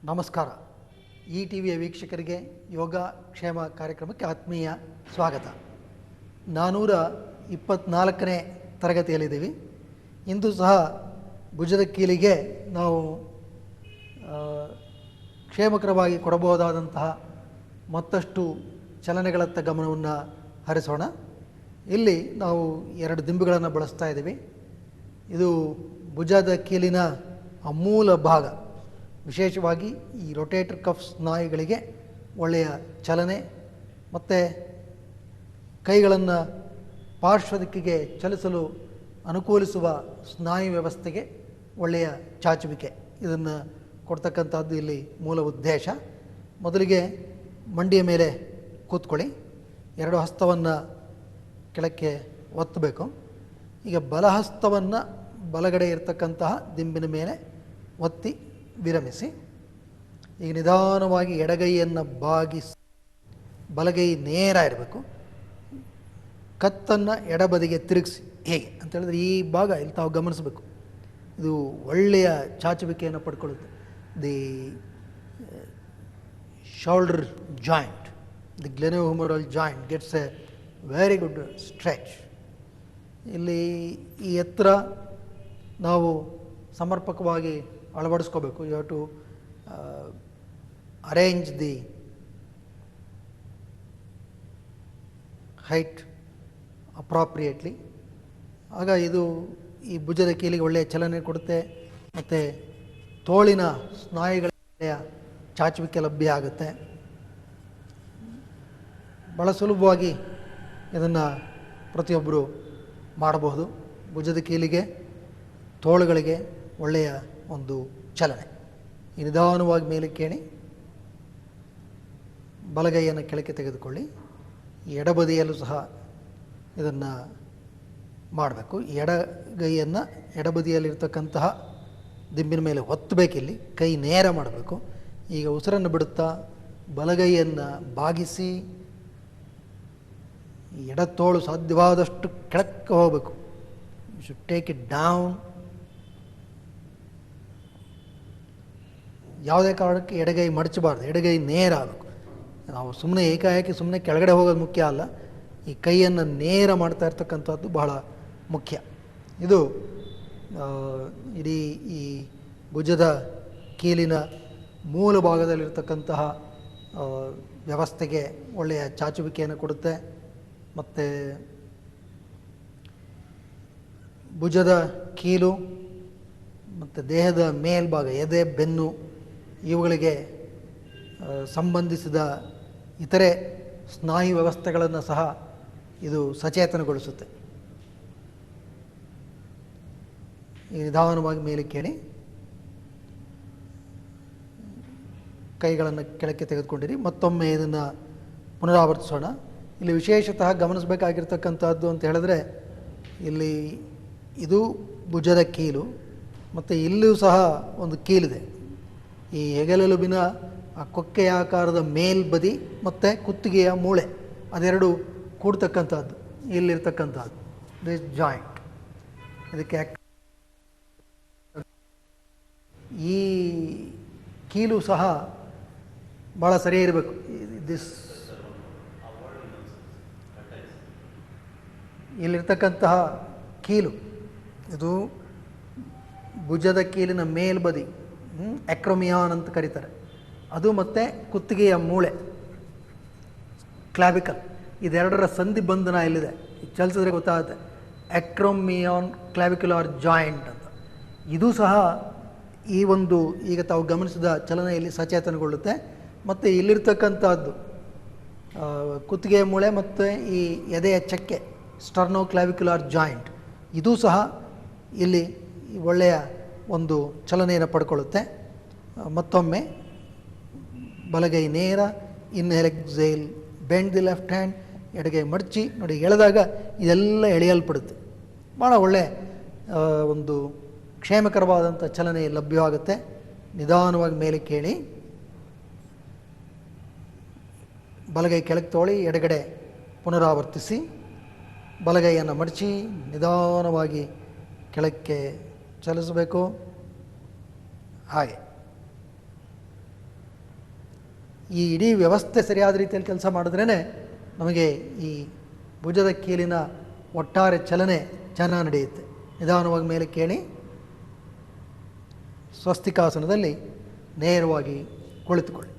ನಮಸ್ಕಾರ. ಈ ಟಿ ವಿಯ ವೀಕ್ಷಕರಿಗೆ ಯೋಗ ಕ್ಷೇಮ ಕಾರ್ಯಕ್ರಮಕ್ಕೆ ಆತ್ಮೀಯ ಸ್ವಾಗತ. 424ನೇ ತರಗತಿಯಲ್ಲಿದ್ದೀವಿ. ಇಂದು ಸಹ ಭುಜದ ಕೀಲಿಗೆ ನಾವು ಕ್ಷೇಮಕರವಾಗಿ ಕೊಡಬಹುದಾದಂತಹ ಮತ್ತಷ್ಟು ಚಲನೆಗಳತ್ತ ಗಮನವನ್ನು ಹರಿಸೋಣ. ಇಲ್ಲಿ ನಾವು 2 ದಿಂಬುಗಳನ್ನು ಬಳಸ್ತಾ ಇದ್ದೀವಿ. ಇದು ಭುಜದ ಕೀಲಿನ ಅಮೂಲ ಭಾಗ. ವಿಶೇಷವಾಗಿ ಈ ರೊಟೇಟರ್ ಕಫ್ ಸ್ನಾಯುಗಳಿಗೆ ಒಳ್ಳೆಯ ಚಲನೆ ಮತ್ತು ಕೈಗಳನ್ನು ಪಾರ್ಶ್ವದಿಕ್ಕಿಗೆ ಚಲಿಸಲು ಅನುಕೂಲಿಸುವ ಸ್ನಾಯು ವ್ಯವಸ್ಥೆಗೆ ಒಳ್ಳೆಯ ಚಾಚುವಿಕೆ, ಇದನ್ನು ಕೊಡ್ತಕ್ಕಂಥದ್ದು ಇಲ್ಲಿ ಮೂಲ ಉದ್ದೇಶ. ಮೊದಲಿಗೆ ಮಂಡಿಯ ಮೇಲೆ ಕೂತ್ಕೊಳ್ಳಿ. 2 ಹಸ್ತವನ್ನು ಕೆಳಕ್ಕೆ ಒತ್ತಬೇಕು. ಈಗ ಬಲಹಸ್ತವನ್ನು ಬಲಗಡೆ ಇರತಕ್ಕಂತಹ ದಿಂಬಿನ ಮೇಲೆ ಒತ್ತಿ ವಿರಮಿಸಿ. ಈಗ ನಿಧಾನವಾಗಿ ಎಡಗೈಯನ್ನು ಬಾಗಿಸಿ, ಬಲಗೈ ನೇರ ಇರಬೇಕು. ಕತ್ತನ್ನು ಎಡಬದಿಗೆ ತಿರುಗಿಸಿ. ಹೇಗೆ ಅಂತ ಹೇಳಿದ್ರೆ ಈ ಭಾಗ ಇಲ್ಲಿ ತಾವು ಗಮನಿಸಬೇಕು. ಇದು ಒಳ್ಳೆಯ ಚಾಚುವಿಕೆಯನ್ನು ಪಡ್ಕೊಳ್ಳುತ್ತೆ. The shoulder joint, the glenohumeral joint gets a very good stretch. ಇಲ್ಲಿ ಈ ಎತ್ತರ ನಾವು ಸಮರ್ಪಕವಾಗಿ ಅಳವಡಿಸ್ಕೋಬೇಕು. You have to arrange the height appropriately. ಆಗ ಇದು ಈ ಭುಜದ ಕೀಲಿಗೆ ಒಳ್ಳೆಯ ಚಲನೆ ಕೊಡುತ್ತೆ ಮತ್ತು ತೋಳಿನ ಸ್ನಾಯುಗಳ ಚಾಚುವಿಕೆ ಲಭ್ಯ ಆಗುತ್ತೆ. ಭಾಳ ಸುಲಭವಾಗಿ ಇದನ್ನು ಪ್ರತಿಯೊಬ್ಬರು ಮಾಡಬಹುದು. ಭುಜದ ಕೀಲಿಗೆ, ತೋಳುಗಳಿಗೆ ಒಳ್ಳೆಯ ಒಂದು ಚಲನೆ. ಈ ನಿಧಾನವಾಗಿ ಮೇಲೆ ಕೇಳಿ, ಬಲಗೈಯನ್ನು ಕೆಳಕ್ಕೆ ತೆಗೆದುಕೊಳ್ಳಿ. ಎಡಬದಿಯಲ್ಲೂ ಸಹ ಇದನ್ನು ಮಾಡಬೇಕು. ಎಡಗೈಯನ್ನು ಎಡಬದಿಯಲ್ಲಿರ್ತಕ್ಕಂತಹ ದಿಂಬಿನ ಮೇಲೆ ಒತ್ತಬೇಕಿಲ್ಲಿ. ಕೈ ನೇರ ಮಾಡಬೇಕು. ಈಗ ಉಸಿರನ್ನು ಬಿಡುತ್ತಾ ಬಲಗೈಯನ್ನು ಬಾಗಿಸಿ, ಎಡತೋಳು ಸಾಧ್ಯವಾದಷ್ಟು ಕೆಳಕ್ಕೆ ಹೋಗಬೇಕು. You should take it down. ಯಾವುದೇ ಕಾರಣಕ್ಕೆ ಎಡಗೈ ಮಡಚಬಾರ್ದು. ಎಡಗೈ ನೇರ ಆಗಬೇಕು. ನಾವು ಸುಮ್ಮನೆ ಏಕಾಏಕಿ ಸುಮ್ಮನೆ ಕೆಳಗಡೆ ಹೋಗೋದು ಮುಖ್ಯ ಅಲ್ಲ. ಈ ಕೈಯನ್ನು ನೇರ ಮಾಡ್ತಾ ಇರ್ತಕ್ಕಂಥದ್ದು ಬಹಳ ಮುಖ್ಯ. ಇದು ಇಡೀ ಈ ಭುಜದ ಕೀಲಿನ ಮೂಲ ಭಾಗದಲ್ಲಿರ್ತಕ್ಕಂತಹ ವ್ಯವಸ್ಥೆಗೆ ಒಳ್ಳೆಯ ಚಾಚುವಿಕೆಯನ್ನು ಕೊಡುತ್ತೆ. ಮತ್ತು ಭುಜದ ಕೀಲು ಮತ್ತು ದೇಹದ ಮೇಲ್ಭಾಗ, ಎದೆ, ಬೆನ್ನು, ಇವುಗಳಿಗೆ ಸಂಬಂಧಿಸಿದ ಇತರೆ ಸ್ನಾಯು ವ್ಯವಸ್ಥೆಗಳನ್ನು ಸಹ ಇದು ಸಚೇತನಗೊಳಿಸುತ್ತೆ. ಈ ನಿಧಾನವಾಗಿ ಮೇಲೆ ಕೇಳಿ, ಕೈಗಳನ್ನು ಕೆಳಕ್ಕೆ ತೆಗೆದುಕೊಂಡಿರಿ. ಮತ್ತೊಮ್ಮೆ ಇದನ್ನು ಪುನರಾವರ್ತಿಸೋಣ. ಇಲ್ಲಿ ವಿಶೇಷತಃ ಗಮನಿಸಬೇಕಾಗಿರ್ತಕ್ಕಂಥದ್ದು ಅಂತ ಹೇಳಿದ್ರೆ, ಇಲ್ಲಿ ಇದು ಭುಜದ ಕೀಲು ಮತ್ತು ಇಲ್ಲೂ ಸಹ ಒಂದು ಕೀಲಿದೆ. ಈ ಹೆಗಲೆಲುಬಿನ ಆ ಕೊಕ್ಕೆಯ ಆಕಾರದ ಮೇಲ್ಬದಿ ಮತ್ತು ಕುತ್ತಿಗೆಯ ಮೂಳೆ ಅದೆರಡು ಕೂಡ್ತಕ್ಕಂಥದ್ದು ಇಲ್ಲಿರ್ತಕ್ಕಂಥದ್ದು ದಿಸ್ ಜಾಯಿಂಟ್. ಇದಕ್ಕೆ ಈ ಕೀಲು ಸಹ ಭಾಳ ಸರಿ ಇರಬೇಕು. ದಿಸ್ ಇಲ್ಲಿರ್ತಕ್ಕಂತಹ ಕೀಲು, ಇದು ಭುಜದ ಕೀಲಿನ ಮೇಲ್ಬದಿ, ಎಕ್ರೊಮಿಯಾನ್ ಅಂತ ಕರೀತಾರೆ, ಅದು ಮತ್ತು ಕುತ್ತಿಗೆಯ ಮೂಳೆ ಕ್ಲಾವಿಕಲ್, ಇದೆರಡರ ಸಂಧಿ ಬಂಧನ ಇಲ್ಲಿದೆ. ಚಲಿಸಿದ್ರೆ ಗೊತ್ತಾಗುತ್ತೆ. ಎಕ್ರೊಮಿಯಾನ್ ಕ್ಲಾವಿಕ್ಯುಲಾರ್ ಜಾಯಿಂಟ್ ಅಂತ. ಇದು ಸಹ ಈ ಒಂದು ಈಗ ತಾವು ಗಮನಿಸಿದ ಚಲನೆಯಲ್ಲಿ ಸಚೇತನಗೊಳ್ಳುತ್ತೆ. ಮತ್ತು ಇಲ್ಲಿರ್ತಕ್ಕಂಥದ್ದು ಕುತ್ತಿಗೆಯ ಮೂಳೆ ಮತ್ತು ಈ ಎದೆಯ ಚಕ್ಕೆ ಸ್ಟರ್ನೋ ಕ್ಲಾವಿಕ್ಯುಲಾರ್ ಜಾಯಿಂಟ್, ಇದೂ ಸಹ ಇಲ್ಲಿ ಒಳ್ಳೆಯ ಒಂದು ಚಲನೆಯನ್ನು ಪಡ್ಕೊಳ್ಳುತ್ತೆ. ಮತ್ತೊಮ್ಮೆ ಬಲಗೈ ನೇರ, inhale exhale, bend the left hand, ಎಡಗೈ ಮಡಚಿ ನೋಡಿ. ಎಳೆದಾಗ ಇದೆಲ್ಲ ಎಳೆಯಲ್ಪಡುತ್ತೆ. ಭಾಳ ಒಳ್ಳೆಯ ಒಂದು ಕ್ಷೇಮಕರವಾದಂಥ ಚಲನೆ ಲಭ್ಯವಾಗುತ್ತೆ. ನಿಧಾನವಾಗಿ ಮೇಲೆ ಕೇಳಿ, ಬಲಗೈ ಕೆಳಗೆ ತೋಳಿ, ಎಡಗಡೆ ಪುನರಾವರ್ತಿಸಿ, ಬಲಗೈಯನ್ನು ಮಡಚಿ ನಿಧಾನವಾಗಿ ಕೆಳಕ್ಕೆ ಚಲಿಸಬೇಕು. ಹಾಗೆ ಈ ಇಡೀ ವ್ಯವಸ್ಥೆ ಸರಿಯಾದ ರೀತಿಯಲ್ಲಿ ಕೆಲಸ ಮಾಡಿದ್ರೇ ನಮಗೆ ಈ ಭುಜದ ಕೀಲಿನ ಒಟ್ಟಾರೆ ಚಲನೆ ಚೆನ್ನಾಗಿ ನಡೆಯುತ್ತೆ. ನಿಧಾನವಾಗಿ ಮೇಲೆ ಕೇಳಿ ಸ್ವಸ್ತಿಕಾಸನದಲ್ಲಿ ನೇರವಾಗಿ ಕುಳಿತುಕೊಳ್ಳಿ.